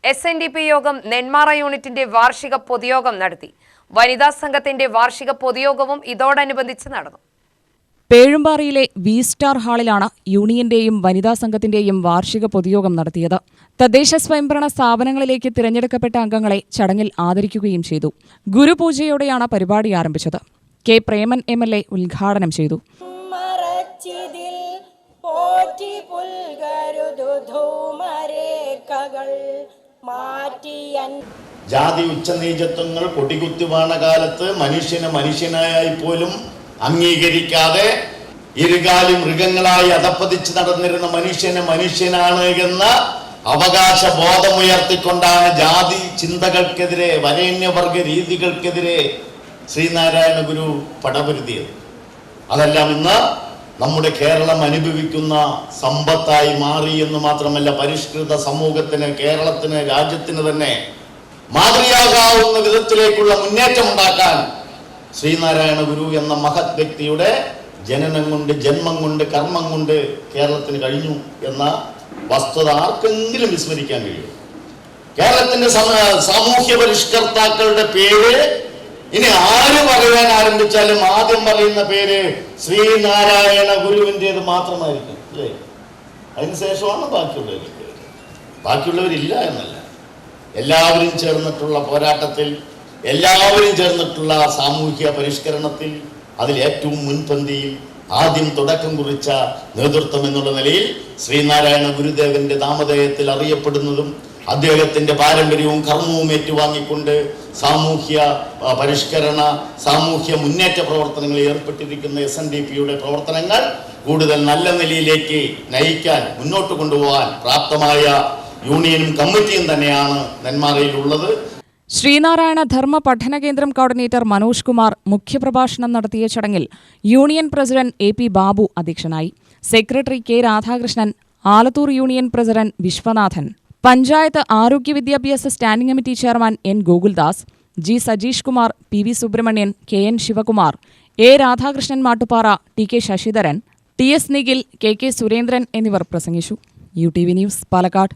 SNDP യോഗം നെന്മാറ യൂണിറ്റിന്റെ വാർഷിക പൊതുയോഗം നടത്തി. വനിതാ സംഘത്തിന്റെ വാർഷിക പൊതുയോഗവും ഇതോടനുബന്ധിച്ച് നടന്നു. പേഴുമ്പാറയിലെ വി സ്റ്റാർ ഹാളിലാണ് യൂണിയന്റെയും വനിതാ സംഘത്തിന്റെയും വാർഷിക പൊതുയോഗം നടത്തിയത്. തദ്ദേശ സ്വയംഭരണ സ്ഥാപനങ്ങളിലേക്ക് തിരഞ്ഞെടുക്കപ്പെട്ട അംഗങ്ങളെ ചടങ്ങിൽ ആദരിക്കുകയും ചെയ്തു. ഗുരുപൂജയോടെയാണ് പരിപാടി ആരംഭിച്ചത്. കെ പ്രേമൻ MLA ഉദ്ഘാടനം ചെയ്തു. ജാതി ഉച്ചനീചത്വങ്ങൾ കൊടികുത്തിവാണ കാലത്ത് മനുഷ്യനായി പോലും അംഗീകരിക്കാതെ ഇരുകാലി മൃഗങ്ങളായി അധപ്പതിച്ച് നടന്നിരുന്ന മനുഷ്യനാണ് എന്ന അവകാശ ബോധമുയർത്തിക്കൊണ്ടാണ് ജാതി ചിന്തകൾക്കെതിരെ വരേണ്യവർഗ രീതികൾക്കെതിരെ ശ്രീനാരായണ ഗുരു പടപൊരുതിയത്. അതെല്ലാം ഇന്ന് നമ്മുടെ കേരളം അനുഭവിക്കുന്ന സമ്പത്തായി മാറി എന്ന് മാത്രമല്ല, പരിഷ്കൃത സമൂഹത്തിന്, കേരളത്തിന്, രാജ്യത്തിന് തന്നെ മാതൃകയാകാവുന്ന വിധത്തിലേക്കുള്ള മുന്നേറ്റം ഉണ്ടാക്കാൻ ശ്രീനാരായണ ഗുരു എന്ന മഹത് വ്യക്തിയുടെ ജനനം കൊണ്ട്, ജന്മം കൊണ്ട്, കർമ്മം കൊണ്ട് കേരളത്തിന് കഴിഞ്ഞു എന്ന വസ്തുത ആർക്കെങ്കിലും വിസ്മരിക്കാൻ കഴിയും. കേരളത്തിന്റെ സാമൂഹ്യ പരിഷ്കർത്താക്കളുടെ പേര് ഇനി ആര് പറയാൻ ആരംഭിച്ചാലും ആദ്യം പറയുന്ന പേര് ശ്രീനാരായണ ഗുരുവിൻ്റെത് മാത്രമായിരിക്കും, അല്ലേ? അതിനുശേഷമാണ് ബാക്കിയുള്ളവരില്ല എന്നല്ല. എല്ലാവരും ചേർന്നിട്ടുള്ള പോരാട്ടത്തിൽ, എല്ലാവരും ചേർന്നിട്ടുള്ള സാമൂഹ്യ പരിഷ്കരണത്തിൽ, അതിൽ ഏറ്റവും മുൻപന്തിയിൽ ആദ്യം തുടക്കം കുറിച്ച നേതൃത്വം എന്നുള്ള നിലയിൽ ശ്രീനാരായണ ഗുരുദേവന്റെ നാമധേയത്തിൽ അറിയപ്പെടുന്നതും അദ്ദേഹത്തിന്റെ പാരമ്പര്യവും കർമ്മവും ഏറ്റുവാങ്ങിക്കൊണ്ട് സാമൂഹ്യ പരിഷ്കരണ, സാമൂഹ്യ മുന്നേറ്റ പ്രവർത്തനങ്ങളിൽ ഏർപ്പെട്ടിരിക്കുന്ന SNDPയുടെ പ്രവർത്തനങ്ങൾ കൂടുതൽ നല്ല നിലയിലേക്ക് നയിക്കാൻ, മുന്നോട്ട് കൊണ്ടുപോകാൻ പ്രാപ്തമായ യൂണിയനും കമ്മിറ്റിയും തന്നെയാണ് നെന്മാറയിലുള്ളത്. ശ്രീനാരായണ ധർമ്മ പഠന കേന്ദ്രം കോർഡിനേറ്റർ മനോജ് കുമാർ മുഖ്യപ്രഭാഷണം നടത്തിയ ചടങ്ങിൽ യൂണിയൻ പ്രസിഡന്റ് AP ബാബു അധ്യക്ഷനായി. Secretary K Radhakrishnan, Alathur union president Viswanathan, panchayat ആരോഗ്യ വിദ്യാഭ്യാസ standing committee chairman N Gokuldas, G Sajeesh Kumar, PV Subrahmanyan, KN Sivakumar, A Radhakrishnan Mattupara, TK Sasidharan, TS Nikhil, KK Surendran എന്നിവർ പ്രസംഗിച്ചു. UTV news, Palakkad.